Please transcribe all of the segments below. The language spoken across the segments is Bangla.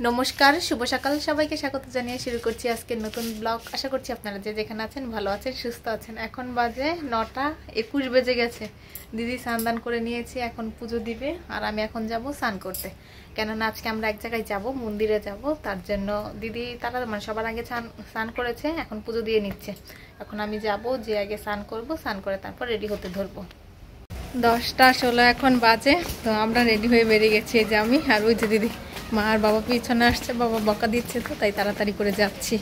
নমস্কার, শুভ সকাল সবাইকে স্বাগত জানিয়ে শুরু করছি আজকের নতুন ব্লগ। আশা করছি আপনারা যে যেখানে আছেন ভালো আছেন, সুস্থ আছেন। এখন বাজে 9:21 বেজে গেছে। দিদি স্নান করে নিয়েছি, এখন পুজো দিবে আর আমি এখন যাব স্নান করতে। কেননা আজকে আমরা এক জায়গায় যাব, মন্দিরে যাব। তার জন্য দিদি তারা সবার আগে স্নান করেছে, এখন পুজো দিয়ে নিচ্ছে। এখন আমি যাব, যে আগে স্নান করব, স্নান করে তারপর রেডি হতে ধরবো। 10:16 এখন বাজে, তো আমরা রেডি হয়ে বেরিয়ে গেছি। এই যে আমি আর ওই যে দিদি। মা আর বাবা পিছনে আসছে, বাবা বকা দিচ্ছে, তো তাই তাড়াতাড়ি করে যাচ্ছি।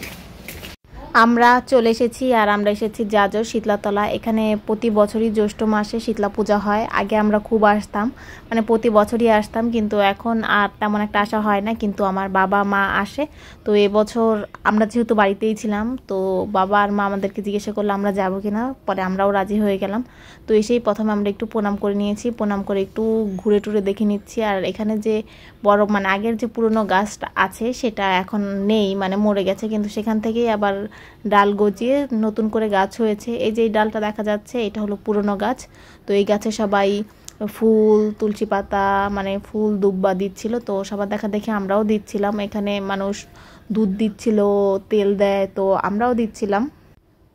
আমরা চলে এসেছি আর আমরা এসেছি জাজর শীতলাতলা। এখানে প্রতি বছরই জ্যৈষ্ঠ মাসে শীতলা পূজা হয়। আগে আমরা খুব আসতাম, মানে প্রতি বছরই আসতাম, কিন্তু এখন আর তেমন একটা আসা হয় না। কিন্তু আমার বাবা মা আসে। তো এবছর আমরা যেহেতু বাড়িতেই ছিলাম, তো বাবা আর মা আমাদেরকে জিজ্ঞাসা করলো আমরা যাবো কিনা। পরে আমরাও রাজি হয়ে গেলাম। তো এসেই প্রথমে আমরা একটু প্রণাম করে নিয়েছি, প্রণাম করে একটু ঘুরে টুরে দেখে নিচ্ছি। আর এখানে যে বড় মানে আগের যে পুরনো গাছটা আছে সেটা এখন নেই, মানে মরে গেছে, কিন্তু সেখান থেকেই আবার ডাল গজিয়ে নতুন করে গাছ হয়েছে। এই যে এই ডালটা দেখা যাচ্ছে, এটা হলো পুরনো গাছ। তো এই গাছে সবাই ফুল, তুলসী পাতা, মানে ফুল দুব্বা দিচ্ছিল। তো সবার দেখা দেখে আমরাও দিচ্ছিলাম। এখানে মানুষ দুধ দিচ্ছিল, তেল দেয়, তো আমরাও দিচ্ছিলাম।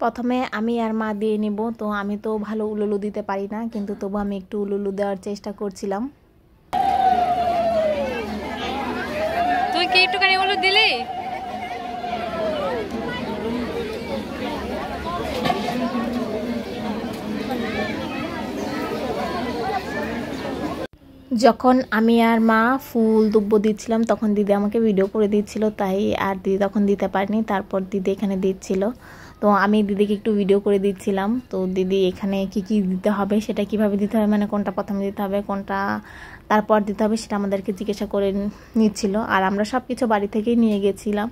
প্রথমে আমি আর মা দিয়ে নিব। তো আমি তো ভালো উলুলু দিতে পারি না, কিন্তু তবু আমি একটু উলুলু দেওয়ার চেষ্টা করছিলাম। তুই কি একটুখানি উলু দিলি? যখন আমি আর মা ফুল দুব্ব দিচ্ছিলাম, তখন দিদি আমাকে ভিডিও করে দিচ্ছিল, তাই আর দিদি তখন দিতে পারিনি। তারপর দিদি এখানে দিচ্ছিল, তো আমি দিদিকে একটু ভিডিও করে দিচ্ছিলাম। তো দিদি এখানে কি কি দিতে হবে, সেটা কিভাবে দিতে হবে, মানে কোনটা প্রথমে দিতে হবে, কোনটা তারপর দিতে হবে, সেটা আমাদেরকে জিজ্ঞাসা করে নিচ্ছিল। আর আমরা সব কিছু বাড়ি থেকেই নিয়ে গেছিলাম।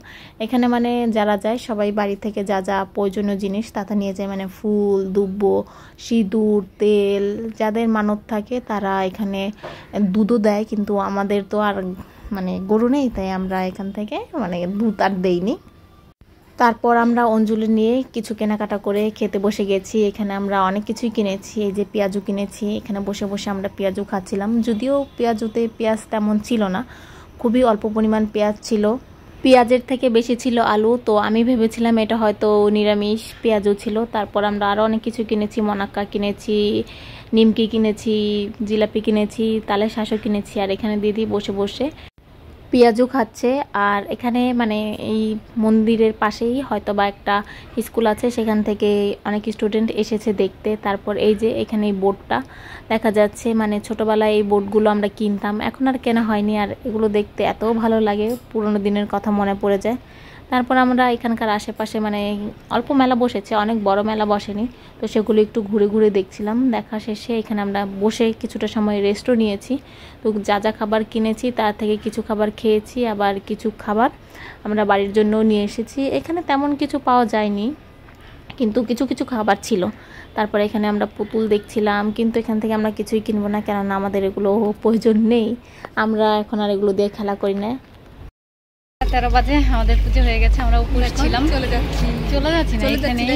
এখানে মানে যারা যায় সবাই বাড়ি থেকে যা যা প্রয়োজনীয় জিনিস তা নিয়ে যায়, মানে ফুল, দুব্ব, সিঁদুর, তেল। যাদের মানত থাকে তারা এখানে দুধও দেয়, কিন্তু আমাদের তো আর মানে গরু নেই, তাই আমরা এখান থেকে মানে দুধ আর দেইনি। তারপর আমরা অঞ্জলি নিয়ে কিছু কেনাকাটা করে খেতে বসে গেছি। এখানে আমরা অনেক কিছুই কিনেছি। এই যে পেঁয়াজু কিনেছি, এখানে বসে বসে আমরা পেঁয়াজু খাচ্ছিলাম। যদিও পেঁয়াজুতে পেঁয়াজ তেমন ছিল না, খুবই অল্প পরিমাণ পেঁয়াজ ছিল। পেঁয়াজের থেকে বেশি ছিল আলু। তো আমি ভেবেছিলাম এটা হয়তো নিরামিষ পেঁয়াজু ছিল। তারপর আমরা আরও অনেক কিছু কিনেছি, মনাক্কা কিনেছি, নিমকি কিনেছি, জিলাপি কিনেছি, তালের শাঁসও কিনেছি। আর এখানে দিদি বসে বসে পেঁয়াজু খাচ্ছে। আর এখানে মানে এই মন্দিরের পাশেই হয়তো বা একটা স্কুল আছে, সেখান থেকে অনেক স্টুডেন্ট এসেছে দেখতে। তারপর এই যে এখানে এই বোর্ডটা দেখা যাচ্ছে, মানে ছোটোবেলায় এই বোর্ডগুলো আমরা কিনতাম, এখন আর কেনা হয়নি। আর এগুলো দেখতে এত ভালো লাগে, পুরোনো দিনের কথা মনে পড়ে যায়। তারপর আমরা এখানকার আশেপাশে মানে অল্প মেলা বসেছে, অনেক বড় মেলা বসেনি, তো সেগুলো একটু ঘুরে ঘুরে দেখছিলাম। দেখা শেষে এখানে আমরা বসে কিছুটা সময় রেস্টও নিয়েছি। তো যা যা খাবার কিনেছি তার থেকে কিছু খাবার খেয়েছি, আবার কিছু খাবার আমরা বাড়ির জন্যও নিয়ে এসেছি। এখানে তেমন কিছু পাওয়া যায়নি, কিন্তু কিছু কিছু খাবার ছিল। তারপরে এখানে আমরা পুতুল দেখছিলাম, কিন্তু এখান থেকে আমরা কিছুই কিনবো না, কেননা আমাদের এগুলো প্রয়োজন নেই। আমরা এখন আর এগুলো দিয়ে খেলা করি না। 13 বাজে আমাদের পুজো হয়ে গেছে, আমরা উপরে ছিলাম, চলে যাচ্ছি না।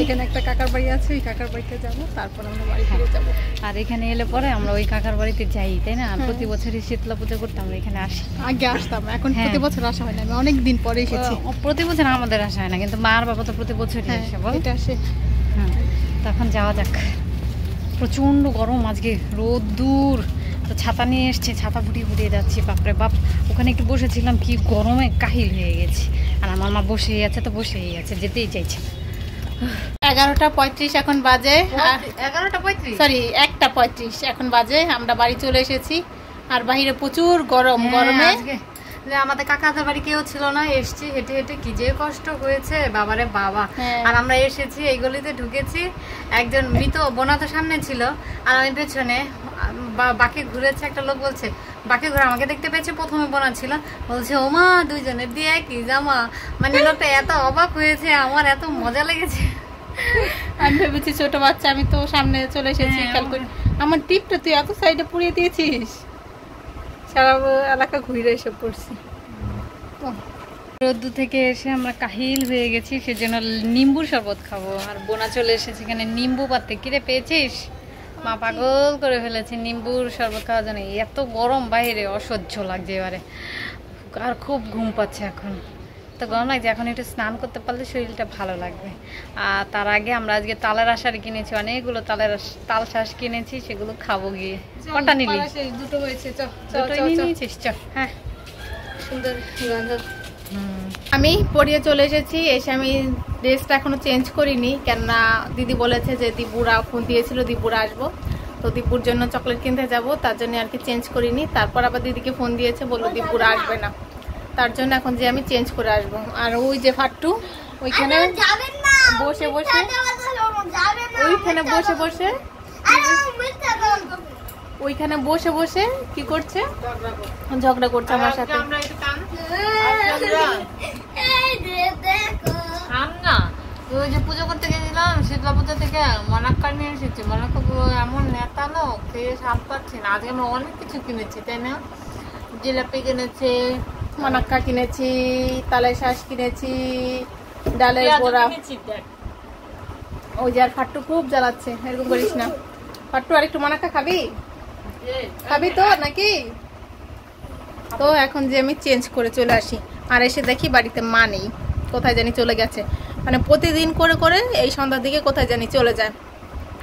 এখানে একটা কাকার বাড়ি আছে, ওই কাকার বাড়িতে যাবো, তারপর আমরা বাড়ি ফিরে যাবো। আর এখানে এলে পরে আমরা ওই কাকার বাড়িতে যাই, তাই না? প্রতি বছরই শীতলা পুজো করতে আমরা এখানে আসি। আগে আসতাম, এখন প্রতি বছর আসা হয় না, আমি অনেক দিন পরে এসেছি। প্রতি বছর আমাদের আসা হয় না, কিন্তু মার বাবা তো প্রতি বছরই আসে, বল এটা আসে। হ্যাঁ, তখন যাওয়া যাক। প্রচণ্ড গরম আজকে, রোদ দূর। তো ছাতা নিয়ে এসছে, ছাতা ফুটিয়ে ফুটিয়ে যাচ্ছি, বাপরে বাপ। ওখানে একটু বসেছিলাম, কি গরমে কাহিল হয়ে গেছি। আর আমার মা বসেই আছে, তো বসেই আছে, যেতেই চাইছে। 11:35 এখন বাজে। 11:35 সরি 1:35 এখন বাজে। আমরা বাড়ি চলে এসেছি, আর বাইরে প্রচুর গরম। গরমে যে আমাদের কাকাদের বাড়ি কেউ ছিল না, এসছি হেঁটে হেঁটে, কি যে কষ্ট হয়েছে বাবারে বাবা। আর আমরা এসেছি এই গলিতে, ঢুকেছি, একজন মৃত বোনা তো সামনে ছিল আর আমি পেছনে। বাকি ঘুরেছে, একটা লোক বলছে বাকি ঘুরে আমাকে দেখতে পেয়েছে, প্রথমে বোনা ছিল, বলছে ওমা দুইজনের দিয়ে কি জামা। মানে লোকটা এত অবাক হয়েছে, আমার এত মজা লেগেছে। আমি ভেবেছি ছোট বাচ্চা, আমি তো সামনে চলে এসেছি। খেয়াল করি আমার টিপটা তুই এত সাইডে পুড়িয়ে দিয়েছিস, সারা এলাকা ঘুরে এসে পড়ছি। রোদ্দুর থেকে এসে আমরা কাহিল হয়ে গেছি, সেজন্য নিম্বুর শরবত খাবো। আর বোনা চলে এসেছে এখানে নিম্বু পাতে। কিরে পেয়েছিস? মা পাগল করে ফেলেছে নিম্বুর শরবত খাওয়ার জন্য। এত গরম বাইরে, অসহ্য লাগছে এবারে। আর খুব ঘুম পাচ্ছে এখন, তো গরম লাগছে। এখন একটু স্নান করতে পারলে শরীরটা ভালো লাগবে। আর তার আগে আমরা আজকে তালের আষাঢ় কিনেছি, অনেকগুলো তাল শাঁস কিনেছি, সেগুলো খাবো গিয়ে। কটা নিলি? দুটো হয়েছে। দুটোই নিয়ে নিয়েছিস? চল। হ্যাঁ, সুন্দর গন্ধ। আমি পড়িয়ে চলে এসেছি। এসে আমি ড্রেসটা এখনো চেঞ্জ করিনি, কেননা দিদি বলেছে যে দিপুরা ফোন দিয়েছিল দিপুরা আসবো, তো দিপুর জন্য চকলেট কিনতে যাব, তার জন্য আর কি চেঞ্জ করিনি। তারপর আবার দিদিকে ফোন দিয়েছে, বললো দিপুরা আসবে না, তার জন্য এখন যে আমি চেঞ্জ করে আসবো। আর ওই যে ফাট্টু ওইখানে বসে বসে ওইখানে বসে বসে কি করছে, ঝগড়া করছে আমার সাথে। ওই যে পুজো করতে গেছিলাম শীতলা পুজো থেকে, মনাক্কা নিয়ে এসেছি। মনাক্কা পুরো এমন নেতালো, খেয়ে সাপ পাচ্ছি না। আজকে আমরা অনেক কিছু কিনেছি, তাই না? জিলাপি কিনেছি, মনাক্কা কিনেছি, তালের শাঁস কিনেছি, ডালের বড়া। ওই যে আর ফাট্টু খুব জ্বালাচ্ছে, এরকম করিস না। ফাট্টু আর একটু মনাক্কা খাবি? খাবি তো নাকি? তো এখন যে আমি চেঞ্জ করে চলে আসি, আর এসে দেখি বাড়িতে মা নেই, কোথায় জানি চলে গেছে। মানে প্রতিদিন করে করে এই সন্ধ্যার দিকে কোথায় জানি চলে যায়।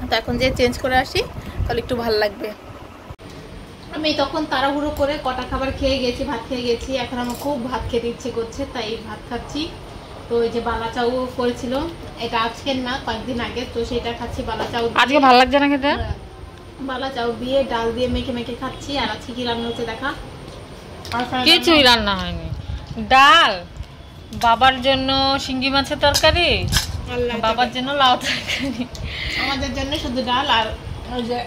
তো এখন যে চেঞ্জ করে আসি তাহলে একটু ভালো লাগবে। আমি তখন তাড়াহুড়ো করে কটা খাবার খেয়ে গেছি, ভাত খেয়ে গেছি। এখন আমার খুব ভাত খেতে ইচ্ছে করছে, তাই ভাত খাচ্ছি। তো এই যে বালা চাউ করেছিল, এটা আজকের না কয়েকদিন আগে, তো সেটা খাচ্ছি বালা চাউ। আজকে ভালো লাগছে না খেতে? বালা চাউ দিয়ে ডাল দিয়ে মেখে মেখে খাচ্ছি। আর আজকে কি রান্না হচ্ছে দেখা? কিছুই রান্না হয়নি। ডাল, বাবার জন্য শিঙ্গি মাছের তরকারি, বাবার জন্য লাউ তরকারি, আমাদের জন্য শুধু ডাল আর ওই যে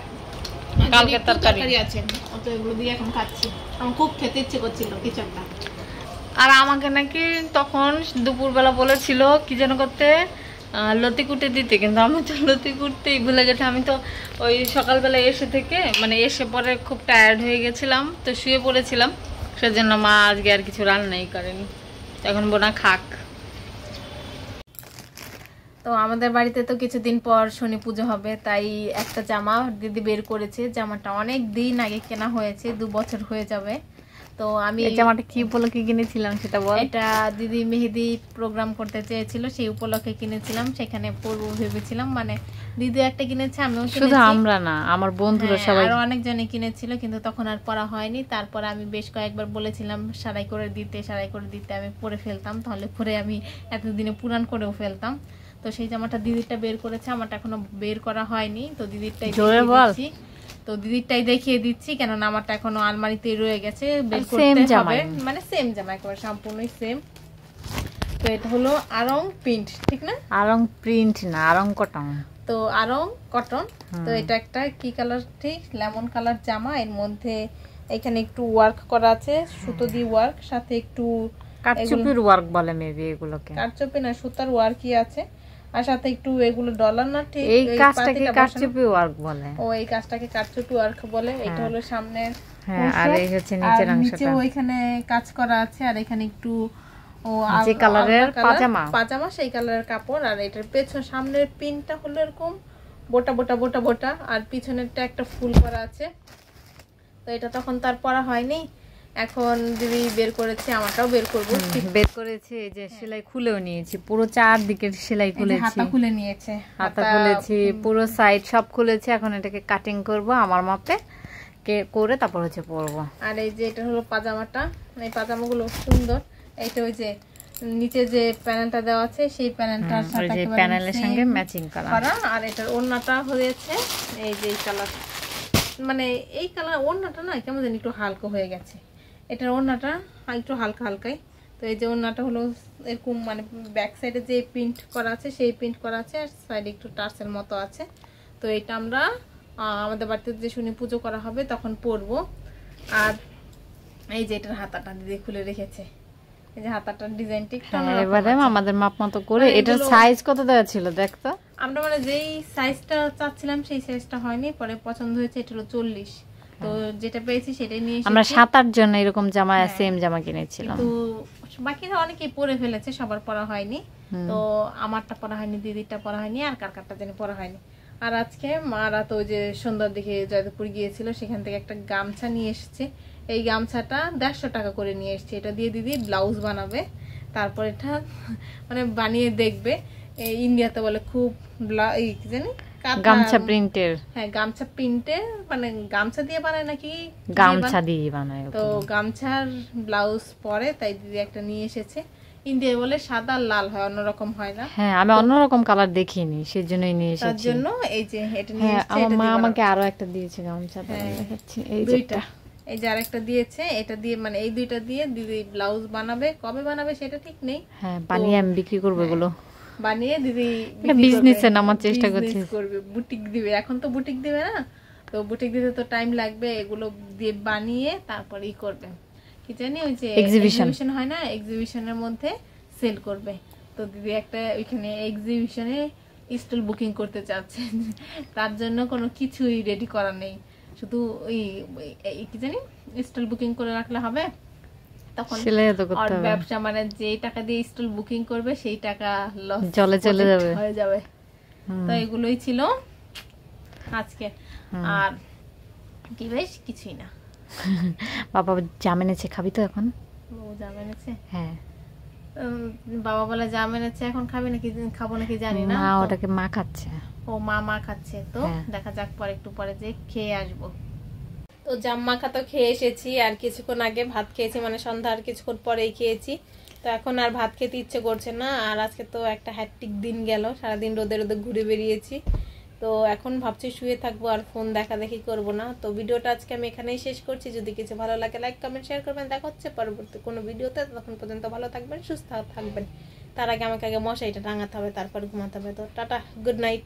কালকের তরকারি আছে, তো এগুলো দিয়ে এখন খাচ্ছি। আমার খুব খেতে ইচ্ছে করছিল কিছু একটা। আর আমাকে নাকি তখন দুপুরবেলা বলেছিল কি যেন করতে, লতি কুটে দিতে, কিন্তু আমি তো লতি কুটতেই ভুলে গেছি। আমি তো ওই সকালবেলা এসে থেকে মানে এসে পরে খুব টায়ার্ড হয়ে গেছিলাম, তো শুয়ে পড়েছিলাম। সেজন্য মা আজকে আর কিছু রান্নাই করেনি। এখন বোনা খাক। তো আমাদের বাড়িতে তো কিছুদিন পর শনি পুজো হবে, তাই একটা জামা দিদি বের করেছে। জামাটা অনেক দিন আগে কেনা হয়েছে, 2 বছর হয়ে যাবে। তো আমি এই জামাটা কি উপলক্ষে কিনেছিলাম সেটা বল। এটা দিদি মেহেদি প্রোগ্রাম করতে চেয়েছিল, সেই উপলক্ষে কিনেছিলাম। সেখানে পরবো ভেবেছিলাম, মানে দিদি একটা কিনেছে, আমিও কিনেছি। শুধু আমরা না, আমার বন্ধুরা সবাই, আরো অনেকজনে কিনেছিল, কিন্তু তখন আর পরা হয়নি। তারপর আমি বেশ কয়েকবার বলেছিলাম সারাই করে দিতে, আমি পরে ফেলতাম, তাহলে পরে আমি এতদিনে পুরান করেও ফেলতাম। তো সেই জামাটা দিদিরটা বের করেছে, আমারটা এখনো বের করা হয়নি। তো দিদিরটাই দিচ্ছি, তো দিদিরটাই দেখিয়ে দিচ্ছি, কেননা আমারটা এখনো আলমারিতেই রয়ে গেছে, বের করতে হবে। মানে সেম জামা, একেবারে সম্পূর্ণই সেম। তো এটা হলো আরং প্রিন্ট, ঠিক না? আরং প্রিন্ট না, আরং কটন। তো আরং কটন। তো এটা একটা কি কালার, ঠিক লেমন কালার জামা। এর মধ্যে এখানে একটু ওয়ার্ক করা আছে, সুতো দিয়ে ওয়ার্ক, সাথে একটু কারচুপির ওয়ার্ক বলে মেবি এগুলোকে। কারচুপি না, সুতার ওয়ার্কই আছে, আর সাথে একটু এগুলো ডলার না, ঠিক এই কাজটাকে কারচুপি ওয়ার্ক বলে। ও এই কাজটাকে কারচুপি ওয়ার্ক বলে। এটা হলো সামনের, হ্যাঁ, আর এই হচ্ছে নিচের অংশটা, নিচে ওইখানে কাজ করা আছে। আর এখানে একটু ও যে কালারের পাজামা, সেই কালারের কাপড়। আর এটার পেছন সামনের পিনটা হলো এরকম বোটা বোটা বোটা বোটা, আর পিছনেরটা একটা ফুল করা আছে। তো এটা তখন তার পরা হয়নি, এখন দিদি বের করেছে, আমারটাও বের করবো। বের করেছে, এই যে সেলাই খুলেও নিয়েছি, পুরো চারদিকের সেলাই খুলেছি, হাতা খুলে নিয়েছে, হাতা খুলেছি, পুরো সাইড সব খুলেছি। এখন এটাকে কাটিং করব আমার মাপে করে, তারপর হচ্ছে পরবো। আর এই যে এটা হলো পাজামাটা, এই পাজামাগুলো সুন্দর। এইটা ওই যে নিচে যে প্যানেলটা দেওয়া আছে, সেই প্যানেলটার সাথে এই প্যানেলের সঙ্গে ম্যাচিং করা। আর এটার ওড়নাটা হয়েছে এই যে কালার, মানে এই কালার ওড়নাটা না কেমন জানি একটু হালকা হয়ে গেছে। এটার ওড়নাটা একটু হালকা হালকাই। তো এই যে ওড়নাটা হলো এরকম, মানে ব্যাক সাইডে যে প্রিন্ট করা আছে সেই প্রিন্ট করা আছে, আর সাইডে একটু টার্সের মতো আছে। তো এটা আমরা আমাদের বাড়িতে যে শনি পুজো করা হবে তখন পরবো। আর এই যে এটার হাতাটা দিদি খুলে রেখেছে, এই যে হাতাটার ডিজাইনটা এবারে আমাদের মাপ মতো করে। এটার সাইজ কত দেওয়া ছিল দেখতো? আমরা মানে যেই সাইজটা চাচ্ছিলাম সেই সাইজটা হয়নি, পরে পছন্দ হয়েছে, এটা হলো 40। তো যেটা পেয়েছি সেটাই নিয়ে আমরা 7-8 জন এরকম জামা, সেম জামা কিনেছিলাম। তো বাকিরা অনেকেই পরে ফেলেছে, সবার পরা হয়নি। তো আমারটা পরা হয়নি, দিদিরটা পরা হয়নি, আর কারকারটা জানি পরা হয়নি। আর আজকে মারা তো যে সন্ধ্যার দিকে জয়দেবপুর গিয়েছিল, সেখান থেকে একটা গামছা নিয়ে এসেছে। এই গামছাটা 150 টাকা করে নিয়ে এসেছি। এটা দিয়ে দিদি ব্লাউজ বানাবে, তারপর এটা মানে বানিয়ে দেখবে। ইন্ডিয়াতে বলে খুব কি জানি গামছা প্রিন্টের। হ্যাঁ গামছা প্রিন্টের, মানে গামছা দিয়ে বানায় নাকি? গামছা দিয়ে বানায়। তো গামছার ব্লাউজ পরে, তাই দিদি একটা নিয়ে এসেছে। ইন্ডিয়া বলে সাদা লাল হয়, অন্যরকম হয় না। হ্যাঁ আমি অন্যরকম কালার দেখিনি, সেজন্যই নিয়ে এসেছি। তার জন্য এই যে এটা নিয়ে এসেছি। আমার মা আমাকে আরো একটা দিয়েছে গামছা, দেখাচ্ছি এই দুইটা। এই যে আরেকটা দিয়েছে, এটা দিয়ে মানে এই দুইটা দিয়ে দিদি ব্লাউজ বানাবে। কবে বানাবে সেটা ঠিক নেই। হ্যাঁ বানিয়ে আমি বিক্রি করব এগুলো, বানিয়ে দিদি বিজনেসে নামার চেষ্টা করছি, করবে, বুটিক দিবে। এখন তো বুটিক দিবে না, তো বুটিক দিতে তো টাইম লাগবে। এগুলো দিয়ে বানিয়ে তারপর ই করবে, কি জানি ওই যে এক্সিবিশন হয় না, এক্সিবিশনের মধ্যে সেল করবে। তো দিদি একটা ওইখানে এক্সিবিশনে স্টল বুকিং করতে চাচ্ছে। তার জন্য কোনো কিছুই রেডি করা নেই, শুধু ওই কি জানি স্টল বুকিং করে রাখলে হবে। তখন আর ব্যবসা মানে যে টাকা দিয়ে স্টল বুকিং করবে সেই টাকা লস চলে যাবে, হয়ে যাবে। তো এগুলোই ছিল আজকে। আর কি বেশ কিছুই না। বাবা জাম এনেছে, খাবি তো এখন? ও জাম এনেছে? হ্যাঁ বাবা বলে জাম এনেছে, এখন খাবি নাকি খাবো নাকি জানি না। মা ওটাকে মা খাচ্ছে। ও মা খাচ্ছে, তো দেখা যাক পরে একটু পরে যে খেয়ে আসবো। তো জাম মাখা তো খেয়ে এসেছি, আর কিছুক্ষণ আগে ভাত খেয়েছি, মানে সন্ধ্যা আর কিছুক্ষণ পরেই খেয়েছি। তো এখন আর ভাত খেতে ইচ্ছে করছে না। আর আজকে তো একটা হ্যাট্রিক দিন গেল, সারাদিন রোদে রোদে ঘুরে বেরিয়েছি। তো এখন ভাবছি শুয়ে থাকবো, আর ফোন দেখাদেখি করবো না। তো ভিডিওটা আজকে আমি এখানেই শেষ করছি। যদি কিছু ভালো লাগে লাইক কমেন্ট শেয়ার করবেন। দেখা হচ্ছে পরবর্তী কোনো ভিডিওতে। ততক্ষণ পর্যন্ত ভালো থাকবেন, সুস্থ থাকবেন। তার আগে আমাকে মশারিটা টাঙাতে হবে, তারপর ঘুমাতে হবে। তো টাটা, গুড নাইট।